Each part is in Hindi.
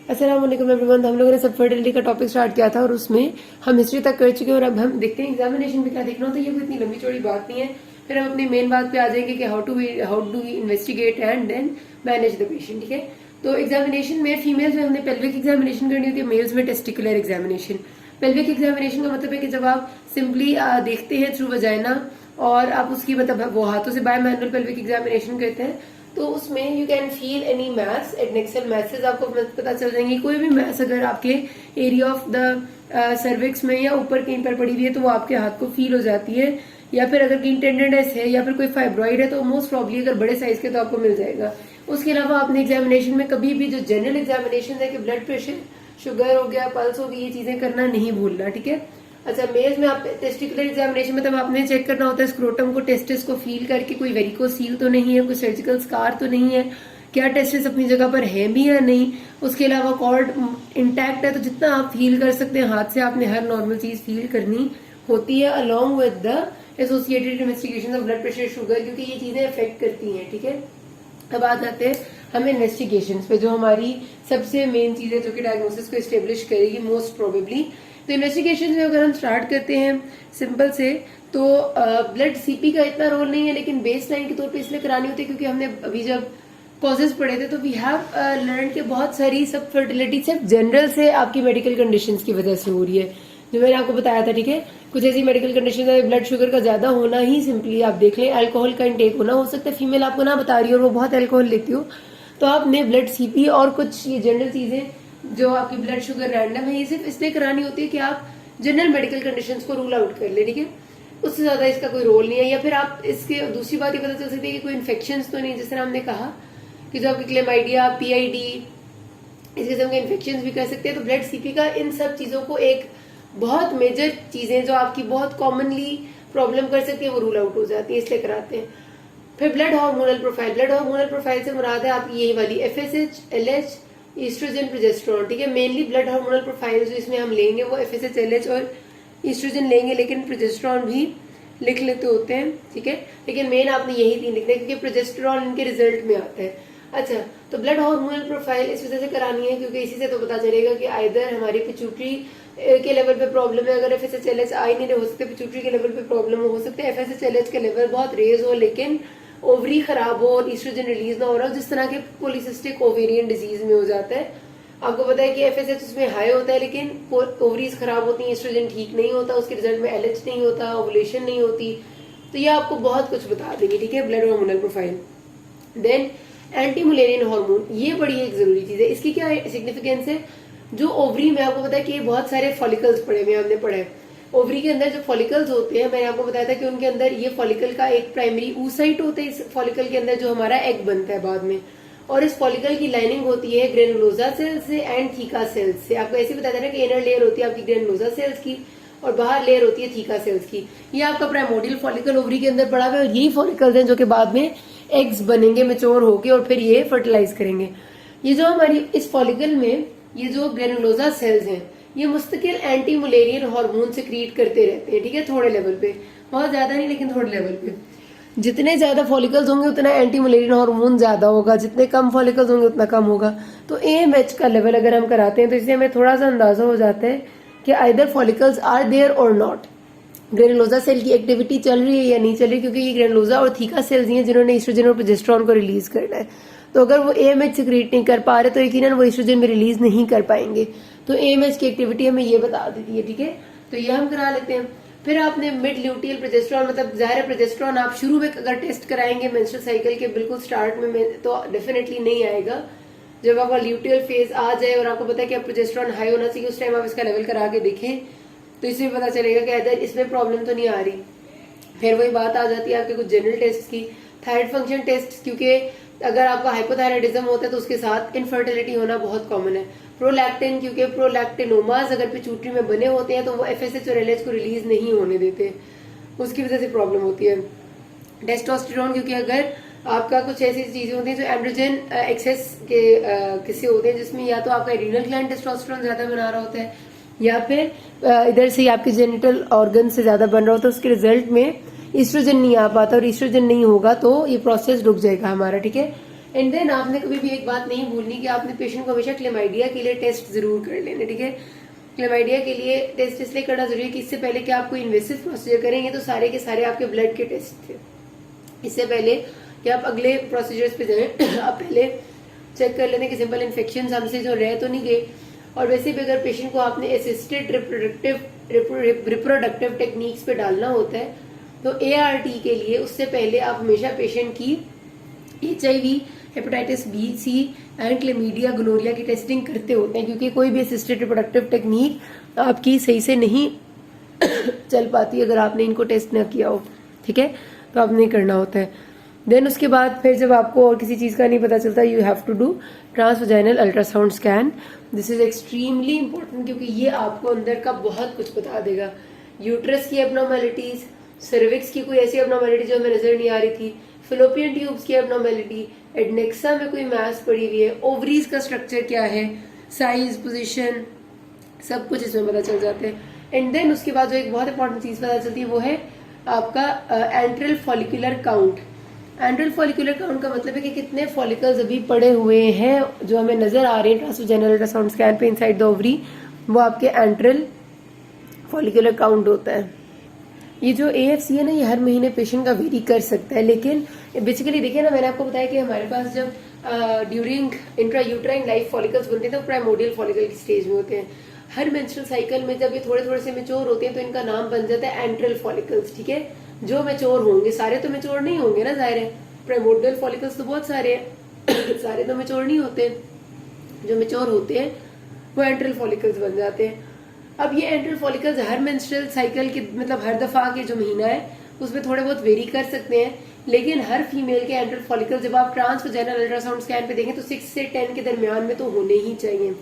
अस्सलाम वालेकुम एवरीवन। हम लोगों ने सब फर्टिलिटी का टॉपिक स्टार्ट किया था और उसमें हम हिस्ट्री तक कर चुके हैं और अब हम देखते हैं एग्जामिनेशन में क्या देखना होता है। ये कोई इतनी लंबी चौड़ी बात नहीं है। फिर हम अपनी मेन बात पे आ जाएंगे कि how do we investigate and then manage the patient. ठीक है, तो एग्जामिनेशन में फीमेल्स में हमने पेल्विक एग्जामिनेशन करनी होती है, मेल्स में टेस्टिकुलर एग्जामिनेशन। पेल्विक एग्जामिनेशन का मतलब है कि जब आप सिंपली देखते हैं थ्रू वजाइना और आप उसकी मतलब वो हाथों से बाय मैनुअल पेल्विक एग्जामिनेशन करते हैं, तो उसमें you can feel any maths adnexal maths आपको पता चल जाएंगी। कोई भी मैथ्स अगर आपके एरिया ऑफ द सर्विक्स में या ऊपर कहीं पर पड़ी हुई है तो वो आपके हाथ को फील हो जाती है, या फिर अगर कहीं टेंडेनेस है या फिर कोई फाइब्रॉइड है तो मोस्ट प्रॉब्ली अगर बड़े साइज के तो आपको मिल जाएगा। उसके अलावा आपने एग्जामिनेशन में कभी भी जो जनरल एग्जामिनेशन है कि ब्लड प्रेशर, शुगर हो गया, पल्स हो गई, ये चीजें करना नहीं भूलना। ठीक है, अच्छा मेल्स में आप टेस्टिकुलर एग्जामिनेशन में तब आपने चेक करना होता है स्क्रोटम को, टेस्टिस को फील करके कोई वेरिकोसील तो नहीं है, कोई सर्जिकल स्कार तो नहीं है, क्या टेस्टिस अपनी जगह पर है भी या नहीं। उसके अलावा कॉर्ड इंटैक्ट है तो जितना आप फील कर सकते हैं हाथ से आपने हर नॉर्मल चीज फील करनी होती है along with the associated investigation of blood pressure, sugar, क्योंकि ये चीजें अफेक्ट करती हैं। ठीक है, अब आ जाते हैं हम इन्वेस्टिगेशन पे, जो हमारी सबसे मेन चीज है जो कि डायग्नोसिस को एस्टेब्लिश करेगी मोस्ट प्रोबेबली। तो इन्वेस्टिगेशन में अगर हम स्टार्ट करते हैं सिंपल से, तो ब्लड सीपी का इतना रोल नहीं है, लेकिन बेस लाइन के तौर पे इसलिए करानी होती है क्योंकि हमने अभी जब कॉजेज पढ़े थे तो वी हैव लर्न के बहुत सारी सब फर्टिलिटी सिर्फ जनरल से आपकी मेडिकल कंडीशंस की वजह से हो रही है, जो मैंने आपको बताया था। ठीक है, कुछ ऐसी मेडिकल कंडीशन है, ब्लड शुगर का ज्यादा होना ही सिंपली आप देख लें, अल्कोहल का इंटेक होना, हो सकता है फीमेल आपको ना बता रही हो और वो बहुत अल्कोहल लेती हो, तो आपने ब्लड सीपी और कुछ ये जनरल चीजें जो आपकी ब्लड शुगर रैंडम है, ये सिर्फ इसलिए करानी होती है कि आप जनरल मेडिकल कंडीशंस को रूल आउट कर ले। ठीक है, उससे ज्यादा इसका कोई रोल नहीं है। या फिर आप इसके दूसरी बात ये पता चल सकती है कि कोई इन्फेक्शन तो नहीं, जिस तरह हमने कहा कि जो आपकी क्लेमाइडिया, पीआईडी, इस किस्म के इन्फेक्शन भी कर सकते हैं। तो ब्लड सीपी का इन सब चीजों को एक बहुत मेजर चीजें जो आपकी बहुत कॉमनली प्रॉब्लम कर सकती है वो रूल आउट हो जाती है, इसलिए कराते हैं। फिर blood hormonal profile, blood hormonal profile से मुराद है आपकी यही वाली एफएसएच, एलएच, ईस्ट्रोजन, प्रोजेस्टेरोन। ठीक है, मेनली ब्लड हार्मोनल प्रोफाइल जो इसमें हम लेंगे वो एफएसएच, एलएच और ईस्ट्रोजन लेंगे, लेकिन प्रोजेस्टेरोन भी लिख लेते होते हैं। ठीक है, लेकिन मेन आपने यही तीन लिखना है क्योंकि प्रोजेस्टेरोन इनके रिजल्ट में आता है। अच्छा, तो ब्लड हार्मोनल प्रोफाइल इस वजह से करानी है क्योंकि इसी से तो पता चलेगा कि आइदर हमारी पिट्यूटरी के लेवल पे प्रॉब्लम है, अगर एफएसएच-एलएच आई नहीं हो सकते, पिट्यूटरी के लेवल पे प्रॉब्लम हो सकते हैं, एफएसएच-एलएच के लेवल बहुत रेज हो लेकिन ओवरी खराब हो और ईस्ट्रोजन रिलीज ना हो रहा हो, जिस तरह के पॉलीसिस्टिक ओवेरियन डिजीज में हो जाता है। आपको पता है कि एफएसएच उसमें हाई होता है लेकिन ओवरीज खराब होती है, ईस्ट्रोजन ठीक नहीं होता, उसके रिजल्ट में एलएच नहीं होता, ओवुलेशन नहीं होती। तो ये आपको बहुत कुछ बता देंगे। ठीक है, blood hormonal profile. Then anti Mullerian hormone, ये बड़ी एक जरूरी चीज है। इसकी क्या सिग्निफिकेंस है, जो ओवरी में आपको पता है कि बहुत सारे फॉलिकल्स पड़े हुए हमने पढ़े हैं, ओवरी के अंदर जो फॉलिकल्स होते हैं, मैंने आपको बताया था कि उनके अंदर ये फॉलिकल का एक प्राइमरी oocyte होता है, इस फॉलिकल के अंदर जो हमारा एग बनता है बाद में, और इस फॉलिकल की लाइनिंग होती है ग्रेनुलोजा सेल्स से एंड थीका सेल्स से। आपको ऐसे बताया था ना कि इनर लेयर होती है आपकी ग्रेनुलोजा सेल्स की और बाहर लेयर होती है थीका सेल्स की। ये आपका प्राइमोडियल फॉलिकल ओवरी के अंदर पड़ा हुआ है और यही फॉलिकल्स हैं जो कि बाद में एग्स बनेंगे मेच्योर होके और फिर ये फर्टिलाइज करेंगे। ये जो हमारी इस फॉलिकल में ये जो ग्रेनुलोजा सेल्स हैं ये मुस्तकिल एंटी मुलेरियन हार्मोन सिक्रीट करते रहते हैं। ठीक है, थोड़े लेवल पे, बहुत ज्यादा नहीं लेकिन थोड़े लेवल पे। जितने ज्यादा फॉलिकल्स होंगे उतना एंटी मुलेरियन हार्मोन ज्यादा होगा, जितने कम फॉलिकल्स होंगे उतना कम होगा। तो एएमएच का लेवल अगर हम कराते हैं तो इससे हमें थोड़ा सा अंदाजा हो जाता है कि आइदर फॉलिकल्स आर देयर और नॉट, ग्रेनुलोजा सेल की एक्टिविटी चल रही है या नहीं चल रही, क्योंकि ये ग्रेनुलोजा और थीका सेल्स ही हैं जिन्होंने ईस्ट्रोजन और प्रोजेस्टेरोन को रिलीज करना है। तो अगर वो एएमएच सिक्रीट नहीं कर पा रहे तो यकीनन वो ईस्ट्रोजन में रिलीज नहीं कर पाएंगे। तो एएमएच की एक्टिविटी हमें ये बता देती है। ठीक है, तो ये हम करा लेते हैं। फिर आपने मिड ल्यूटियल प्रोजेस्टेरोन, मतलब जाहिर है प्रोजेस्टेरोन आप शुरू में अगर टेस्ट कराएंगे मेंस्ट्रुअल साइकिल के बिल्कुल स्टार्ट में तो डेफिनेटली नहीं आएगा। जब आपका ल्यूटियल फेज आ जाए और आपको पता है कि आप प्रोजेस्टेरोन हाई होना चाहिए, उस टाइम आप इसका लेवल करा के देखें तो इससे पता चलेगा कि अदर इसमें प्रॉब्लम तो नहीं आ रही। फिर वही बात आ जाती है आपके कुछ जनरल टेस्ट की, थायराइड फंक्शन टेस्ट, क्योंकि अगर आपका हाइपोथायराइडिज्म होता है तो उसके साथ इनफर्टिलिटी होना बहुत कॉमन है। प्रोलैक्टिन, क्योंकि प्रोलैक्टिनोमास अगर पिट्यूटरी में बने होते हैं तो वो एफएसएच और एलएच को रिलीज नहीं होने देते, उसकी वजह से प्रॉब्लम होती है। टेस्टोस्टेरोन, क्योंकि अगर आपका कुछ ऐसी चीजें होती हैं जो एंड्रोजन एक्सेस के किस्से होते हैं जिसमें या तो आपका एड्रीनल ग्लैंड टेस्टोस्टेरोन ज्यादा बना रहा होता है या फिर इधर से आपके जेनिटल ऑर्गन से ज्यादा बन रहा होता है, उसके रिजल्ट में ईस्ट्रोजन नहीं आ पाता और ईस्ट्रोजन नहीं होगा तो ये प्रोसेस रुक जाएगा हमारा। ठीक है, एंड देन आपने कभी भी एक बात नहीं भूलनी कि आपने पेशेंट को हमेशा क्लेमाइडिया के लिए टेस्ट जरूर कर लेने, ठीक है। क्लेमाइडिया के लिए टेस्ट इसलिए करना जरूरी है कि इससे पहले कि आप कोई इन्वेसिव प्रोसीजर करेंगे तो सारे के सारे आपके ब्लड के टेस्ट थे। इससे पहले कि आप अगले प्रोसीजर्स पे जाएं आप पहले चेक कर लेते कि सिंपल इन्फेक्शन हमसे जो रह तो नहीं गए। और वैसे भी अगर पेशेंट को आपने असिस्टेड रिप्रोडक्टिव टेक्निक्स पे डालना होता है तो ART के लिए उससे पहले आप हमेशा पेशेंट की HIV, hepatitis B, C and chlamydia, gonorrhoea की टेस्टिंग करते होते हैं, क्योंकि कोई भी असिस्टेड रिप्रोडक्टिव टेक्निक आपकी सही से नहीं चल पाती अगर आपने इनको टेस्ट ना किया हो, ठीक है। तो आपने करना होता है। देन उसके बाद फिर जब आपको और किसी चीज का नहीं पता चलता, you have to do transvaginal ultrasound scan. This is extremely important क्योंकि ये आपको अंदर का बहुत कुछ बता देगा। यूट्रस की एबनॉर्मेलिटीज, सर्विक्स की कोई ऐसी एबनॉर्मेलिटी जो हमें नजर नहीं आ रही थी, फिलोपियन ट्यूब्स की एबनॉर्मेलिटी, एडनेक्सा में कोई मास पड़ी हुई है, ओवरीज का स्ट्रक्चर क्या है, साइज, पोजीशन, सब कुछ इसमें पता चल जाते हैं। एंड देन उसके बाद जो एक बहुत इंपॉर्टेंट चीज पता चलती है वो है आपका enteral follicular count. Enteral follicular count का मतलब है कि कितने फॉलिकल्स अभी पड़े हुए हैं जो हमें नजर आ रहे हैं ट्रांसवेजाइनल अल्ट्रासाउंड स्कैन पे इनसाइड द ओवरी, वो आपके एंट्रल फॉलिकुलर काउंट होता है। ये जो AFC है ना, ये हर महीने पेशेंट का वेरी कर सकता है, लेकिन बेसिकली देखिए ना, मैंने आपको बताया कि हमारे पास जब ड्यूरिंग इंट्रायूट्राइन लाइफ फॉलिकल्स बनते हैं तो प्राइमोडियल फॉलिकल की स्टेज में होते हैं। हर मेंस्ट्रुअल साइकिल में जब ये थोड़े थोड़े से मेच्योर होते हैं तो इनका नाम बन जाता है एंट्रल फॉलिकल्स, ठीक है। जो मेच्योर होंगे, सारे तो मेच्योर नहीं होंगे ना, जाहिर है, प्राइमोडियल फॉलिकल्स तो बहुत सारे हैं सारे तो मेच्योर नहीं होते, जो मेच्योर होते हैं वो एंट्रल फॉलिकल्स बन जाते हैं। अब ये एंट्रल फॉलिकल्स हर मेंस्ट्रुअल साइकिल के मतलब हर दफा के जो महीना है उसमें थोड़े बहुत वेरी कर सकते हैं, लेकिन हर फीमेल के एंट्रल फॉलिकल जब आप ट्रांसवेजाइनल अल्ट्रासाउंड स्कैन पे देखें तो 6 से 10 के दरमियान में तो होने ही चाहिए।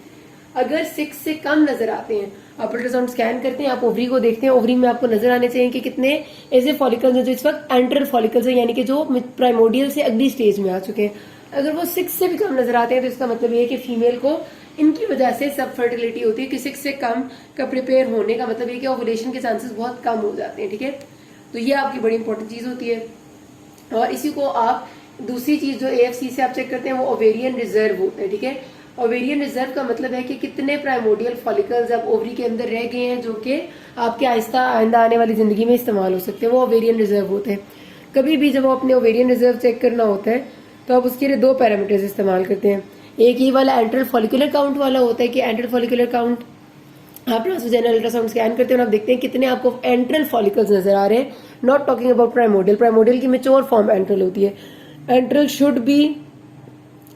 अगर 6 से कम नजर आते हैं, आप अल्ट्रासाउंड स्कैन करते हैं, आप ओवरी को देखते हैं, ओवरी में आपको नजर आने चाहिए कि कितने ऐसे फॉलिकल्स हैं जो इस वक्त एंट्रल फॉलिकल्स हैं, यानी कि जो प्राइमोडियल से अगली स्टेज में आ चुके हैं। अगर वो 6 से भी कम नजर आते हैं तो इसका मतलब ये है कि फीमेल को इनकी वजह से सब फर्टिलिटी होती है कि 6 से कम का प्रिपेयर होने का मतलब ये कि ओवुलेशन के चांसेस बहुत कम हो जाते हैं, ठीक है। तो ये आपकी बड़ी इंपॉर्टेंट चीज होती है। और इसी को आप दूसरी चीज जो AFC से आप चेक करते हैं वो ओवेरियन रिजर्व होता है, ठीक है। ओवेरियन रिजर्व का मतलब है कि कितने प्राइमोडियल फॉलिकल्स अब ओवरी के अंदर रह गए हैं जो कि आपके आइंदा आने वाली जिंदगी में इस्तेमाल हो सकते हैं, वो ओवेरियन रिजर्व होते हैं। कभी भी जब अपने ओवेरियन रिजर्व चेक करना होता है तो आप उसके लिए 2 पैरामीटर्स इस्तेमाल करते हैं। एक ही वाला एंट्रल फॉलिकुलर काउंट वाला होता है कि एंट्रल फॉलिकुलर काउंट आप ट्रांसवेजाइनल अल्ट्रासाउंड स्कैन करते हैं और आप देखते हैं कितने आपको एंट्रल फॉलिकल्स नजर आ रहे हैं, not talking about primordial. Primordial की मेच्योर फॉर्म एंट्रल होती है। Enteral should be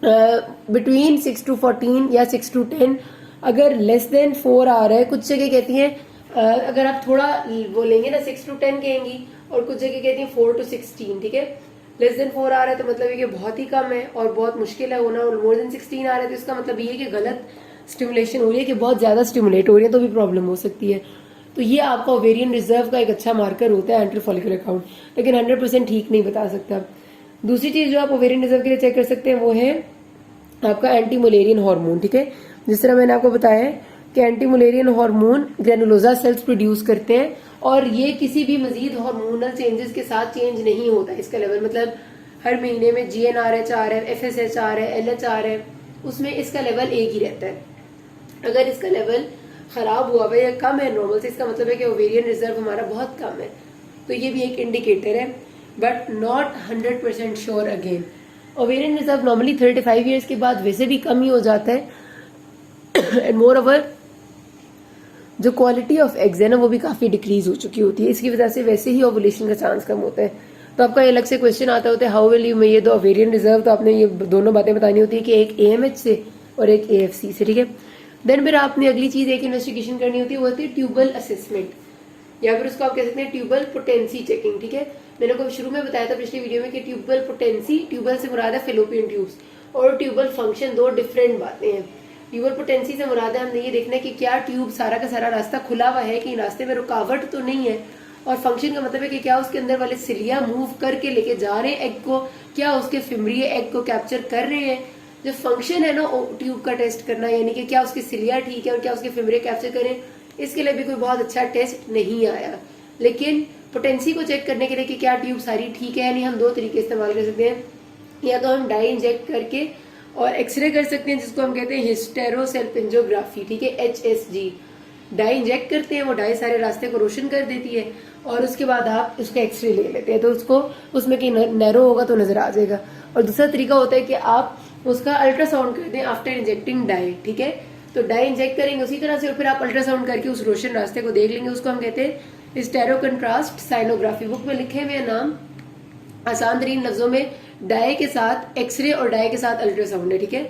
between 6 to 14 या 6 to 10। अगर लेस देन 4 आ रहा है, कुछ जगह कहती हैं अगर आप थोड़ा वो लेंगे ना 6 to 10 कहेंगी, और कुछ जगह कहती हैं 4 to 16, ठीक है। लेस देन 4 आ रहा है तो मतलब ये कि बहुत ही कम है और बहुत मुश्किल है होना, और मोर देन 16 आ रहा है तो इसका मतलब ये है कि गलत स्टिमुलेशन हो रही है, कि बहुत ज्यादा स्टिमुलेट हो रही है, तो भी प्रॉब्लम हो सकती है। तो ये आपका ओवेरियन रिजर्व का एक अच्छा मार्कर होता है एंट्रल फॉलिकुलर काउंट, लेकिन 100% ठीक नहीं बता सकता। दूसरी चीज जो आप ओवेरियन रिजर्व के लिए चेक कर सकते हैं वो है आपका एंटी मुलेरियन हार्मोन, ठीक है। जिस तरह मैंने आपको बताया है कि anti Mullerian hormone granulosa cells produce करते हैं, और ये किसी भी मजीद हार्मोनल चेंजेस के साथ चेंज नहीं होता इसका लेवल। मतलब हर महीने में GnRH आ रहा है, FSH आ रहा है, LH आ रहा है, उसमें इसका लेवल एक ही रहता है। अगर इसका लेवल खराब हुआ है या कम है नॉर्मल से, इसका मतलब है कि ओवेरियन रिजर्व हमारा बहुत कम है। तो ये भी एक इंडिकेटर है, but not 100% sure. Again ovarian reserve normally 35 years के बाद वैसे भी कम ही हो जाता है, एंड मोर ओवर जो क्वालिटी ऑफ एग्स है ना वो भी काफी डिक्रीज हो चुकी होती है। इसकी वजह से वैसे ही ओवुलेशन का चांस कम होता है। तो आपका अलग से क्वेश्चन आता होता है how will you measure the ovarian reserve, तो आपने ये दोनों बातें बतानी होती है कि एक AMH से और एक AFC से, ठीक है। देन फिर आपने अगली चीज एक इन्वेस्टिगेशन करनी होती है, वो होती है ट्यूबल असेसमेंट, या फिर उसको आप कह सकते हैं ट्यूबल पोटेंसी चेकिंग, ठीक है। मैंने को शुरू में बताया था पिछली वीडियो में कि ट्यूबल पोटेंसी, ट्यूबल से मुराद है फेलोपियन ट्यूब्स, और ट्यूबल फंक्शन 2 डिफरेंट बातें हैं। ट्यूबल पोटेंसी से मुराद है हमने ये देखना है कि क्या ट्यूब सारा का सारा रास्ता खुला हुआ है, कि रास्ते में रुकावट तो नहीं है, और फंक्शन का मतलब है कि क्या उसके अंदर वाले सिलिया मूव करके लेके जा रहे हैं एग को, क्या उसके फिमरिए एग को कैप्चर कर रहे हैं। जो फंक्शन है ना ट्यूब का टेस्ट करना, यानी कि क्या उसके सिलिया ठीक है और क्या उसके फिमरिए कैप्चर करें, इसके लिए भी कोई बहुत अच्छा टेस्ट नहीं आया। लेकिन पोटेंसी को चेक करने के लिए कि क्या ट्यूब सारी ठीक है, यानी हम 2 तरीके इस्तेमाल कर सकते हैं। या तो हम डाई इंजेक्ट करके और एक्सरे कर सकते हैं, जिसको हम कहते हैं हिस्टेरोसेल्पिंजोग्राफी, ठीक है, HSG। डाई इंजेक्ट करते हैं, वो डाई सारे रास्ते को रोशन कर देती है, और उसके बाद आप उसका एक्सरे ले लेते हैं, तो उसको उसमें कहीं नैरो होगा तो नजर आ जाएगा। और दूसरा तरीका होता है कि आप उसका अल्ट्रासाउंड कर दें आफ्टर इंजेक्टिंग डाई, ठीक है। तो डाई इंजेक्ट करेंगे उसी तरह से, और फिर आप अल्ट्रासाउंड करके उस रोशन रास्ते को देख लेंगे, उसको हम कहते हैं स्टेरो कंट्रास्ट साइनोग्राफी। बुक में लिखे हुए नाम आसान तरीन लफ्जों में डाई के साथ एक्सरे और डाई के साथ अल्ट्रासाउंड है, ठीक है।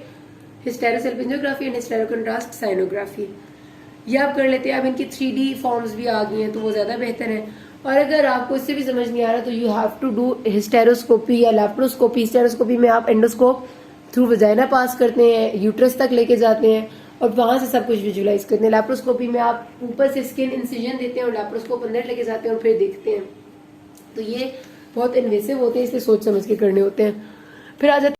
हिस्टेरोसेल्पिंजोग्राफी एंड हिस्टेरो कंट्रास्ट साइनोग्राफी ये आप कर लेते हैं। अब इनकी 3D फॉर्म्स भी आ गई हैं, तो वो ज्यादा बेहतर है। और अगर आपको इससे भी समझ नहीं आ रहा तो you have to do hysteroscopy या लैप्रोस्कोपी। हिस्टेरोस्कोपी में आप एंडोस्कोप थ्रू वजाइना पास करते हैं, यूट्रस तक लेके जाते हैं और वहां से सब कुछ विजुलाइज करते हैं। लैप्रोस्कोपी में आप ऊपर से स्किन इंसिजन देते हैं और लैप्रोस्कोप अंदर लेके जाते हैं और फिर देखते हैं। तो ये बहुत इन्वेसिव होते हैं, इसलिए सोच समझ के करने होते हैं। फिर आ जाते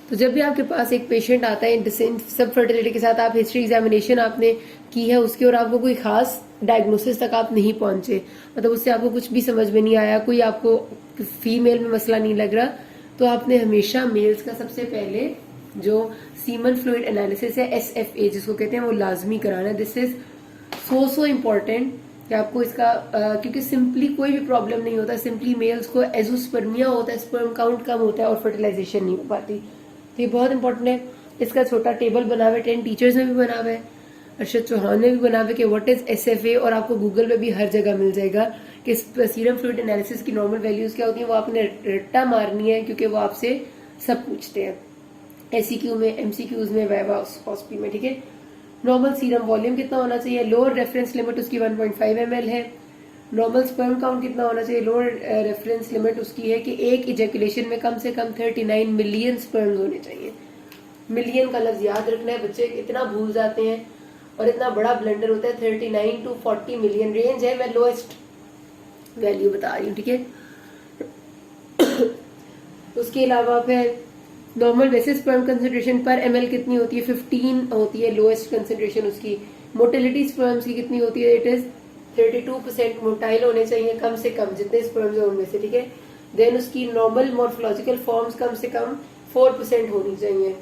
तो जब भी आपके पास एक पेशेंट आता है सब फर्टिलिटी के साथ, आप हिस्ट्री एग्जामिनेशन आपने की है उसकी, और आपको कोई खास डायग्नोसिस तक आप नहीं पहुंचे, मतलब उससे आपको कुछ भी समझ में नहीं आया, कोई आपको फीमेल में मसला नहीं लग रहा, तो आपने हमेशा मेल्स का सबसे पहले जो सीमन फ्लूइड एनालिसिस है SFA जिसको कहते हैं, वो लाजमी कराना। दिस इज सो इम्पोर्टेंट कि आपको इसका क्योंकि सिंपली कोई भी प्रॉब्लम नहीं होता, सिंपली मेल्स को एजोस्पर्मिया होता है, स्पर्म काउंट कम होता है और फर्टिलाइजेशन नहीं हो पाती। तो ये बहुत इंपॉर्टेंट है। इसका छोटा टेबल बना हुआ है, 10 टीचर्स में भी बना हुआ है, अर्शद चौहान ने भी बना हुआ है कि व्हाट इज SFA, और आपको गूगल पे भी हर जगह मिल जाएगा कि सीरम फ्लूइड एनालिसिस की नॉर्मल वैल्यूज क्या होती है। वो आपने रट्टा मारनी है क्योंकि वो आपसे सब पूछते हैं, SEQ में, MCQs में, वाइवा ऑस्पी में, ठीक है। नॉर्मल सीरम वॉल्यूम कितना होना चाहिए, लोअर रेफरेंस लिमिट उसकी 1.5 ml है। नॉर्मल स्पर्म काउंट कितना होना चाहिए, लोअर रेफरेंस लिमिट उसकी है कि एक इजेकुलेशन में कम से कम 39 मिलियन स्पर्म्स होने चाहिए। मिलियन का लफ्ज याद रखना है, बच्चे इतना भूल जाते हैं और इतना बड़ा ब्लंडर होता है। 39 to 40 मिलियन रेंज है, मैं लोएस्ट वैल्यू बता रही हूँ, ठीक है। उसके अलावा फिर नॉर्मल बेसिस स्पर्म कंसेंट्रेशन पर ml कितनी होती है, 15 होती है लोएस्ट कंसेंट्रेशन उसकी। मोटिलिटी स्पर्म्स की कितनी होती है, इट इज 32% मोटाइल होने चाहिए कम से कम जितने स्पर्म्स हैं उनमें से, ठीक है। देन उसकी नॉर्मल मॉर्फोलॉजिकल फॉर्म्स कम से कम 4% होनी चाहिए।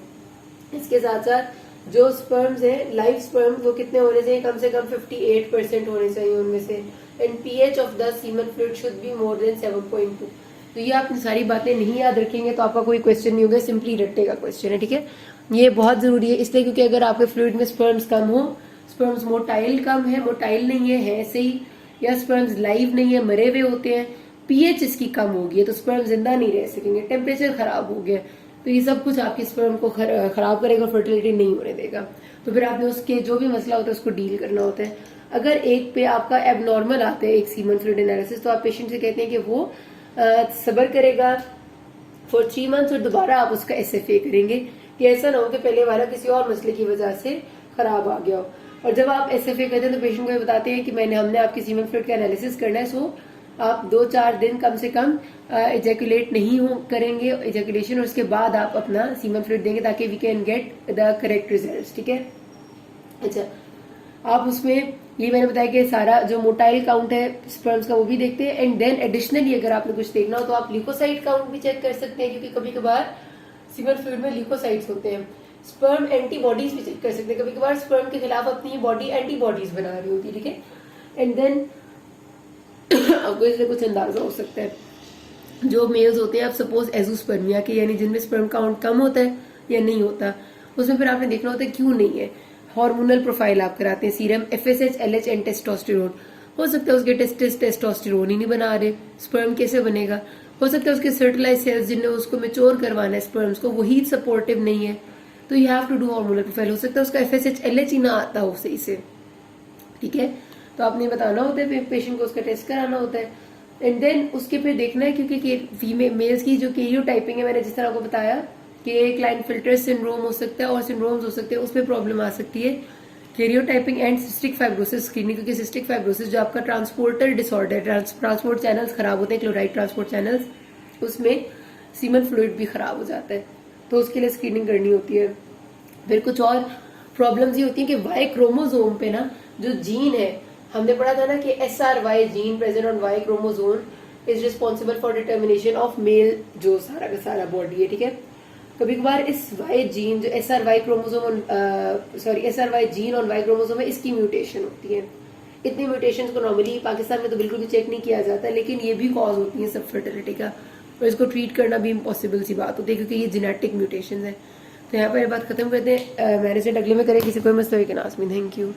इसके साथ साथ जो स्पर्म्स है लाइव स्पर्म वो कितने होने चाहिए, कम से कम 58% होने चाहिए उनमें से। And pH of the semen fluid should be more than 7.2। तो ये आप सारी बातें नहीं याद रखेंगे तो आपका कोई क्वेश्चन नहीं होगा, सिंपली रट्टे का क्वेश्चन है, ठीक है। ये बहुत जरूरी है इसलिए क्योंकि अगर आपके फ्लूइड में स्पर्म्स कम हो, स्पर्म्स मोटाइल कम है, मोटाइल नहीं है ऐसे ही, या स्पर्म्स लाइव नहीं है, मरे हुए होते हैं, pH इसकी कम होगी तो स्पर्म जिंदा नहीं रह सकेंगे, टेम्परेचर खराब हो गया, तो ये सब कुछ आपकी स्पर्म को खराब करेगा, फर्टिलिटी नहीं होने देगा। तो फिर आपने उसके जो भी मसला होता है उसको डील करना होता है। अगर एक पे आपका एबनॉर्मल आता है एक सीमन फ्लूइड एनालिसिस, तो आप पेशेंट से कहते हैं कि वो सब्र करेगा फॉर 3 मंथ्स और दोबारा आप उसका SFA करेंगे, कि ऐसा ना हो कि पहले वाला किसी और मसले की वजह से खराब आ गया हो। और जब आप SFA करते हैं तो पेशेंट को ये बताते हैं कि हमने आपकी सीमन फ्लूइड का एनालिसिस करना है, सो आप 2-4 दिन कम से कम इजैकुलेट नहीं करेंगे इजैकुलेशन, और उसके बाद आप अपना सीमन फ्लूइड देंगे ताकि we can get the correct results, ठीक है। अच्छा, आप उसमें ये मैंने बताया कि सारा जो मोटाइल काउंट है स्पर्म्स का वो भी देखते हैं। एंड देन एडिशनली अगर आपने कुछ देखना हो तो आप ल्यूकोसाइट काउंट भी चेक कर सकते हैं, क्योंकि कभी कभार सीमन फ्लूइड में ल्यूकोसाइट्स होते हैं। स्पर्म एंटीबॉडीज भी चेक कर सकते हैं, कभी कभार स्पर्म के खिलाफ अपनी बॉडी एंटीबॉडीज बना रही होती है, ठीक है। एंड देन आपको इससे कुछ अंदाजा हो सकता है, जो मेल्स होते हैं आप सपोज एजोस्पर्मिया के, यानी जिनमें स्पर्म काउंट कम होता है या नहीं होता, उसमें फिर आपने देखना होता है क्यों नहीं है। हार्मोनल प्रोफाइल आप कराते हैं, serum FSH, LH and testosterone. हो सकता है उसके टेस्टोस्टेरोन ही नहीं बना रहे, स्पर्म कैसे बनेगा। हो सकता है उसके सर्टिलाइज सेल्स जिन्हें उसको मेच्योर करवाना है स्पर्म्स को, वो ही सपोर्टिव नहीं है, तो you have to do hormonal profile. हो सकता है उसका FSH, LH ही ना आता हो सही से, ठीक है। तो आपने बताना होता है पेशेंट को, उसका टेस्ट कराना होता है। एंड देन उसके फिर देखना है, क्योंकि फीमेल मेल्स की जो कैरियोटाइपिंग है, मैंने जिस तरह को बताया कि क्लाइनफिल्टर सिंड्रोम हो सकता है और सिंड्रोम्स हो सकते हैं, उसमें प्रॉब्लम आ सकती है। Karyotyping and cystic fibrosis screening, क्योंकि सिस्टिक फाइब्रोसिस जो आपका ट्रांसपोर्टर डिसऑर्डर, ट्रांसपोर्ट चैनल्स खराब होते हैं, क्लोराइड ट्रांसपोर्ट चैनल्स, उसमें सीमन फ्लूइड भी खराब हो जाता है, तो उसके लिए स्क्रीनिंग करनी होती है। फिर कुछ और प्रॉब्लम्स ये होती है कि वाई क्रोमोजोम पे ना जो जीन है, हमने पढ़ा था ना कि SRY gene present on Y chromosome, is responsible for determination of male जो सारा का सारा बॉडी है, ठीक है। कभी कभार इस वाई जीन जो SRY क्रोमोसोम SRY जीन और वाई क्रोमोसोम है, इसकी म्यूटेशन होती है। इतनी म्यूटेशन को नॉर्मली पाकिस्तान में तो बिल्कुल भी चेक नहीं किया जाता, लेकिन ये भी कॉज होती है सब फर्टिलिटी का, और इसको ट्रीट करना भी इम्पॉसिबल सी बात होती है क्योंकि ये जेनेटिक म्यूटेशन है। तो यहाँ पर ये बात खत्म करते हैं। मैंने से अगले में करें किसी कोई मसला, थैंक यू।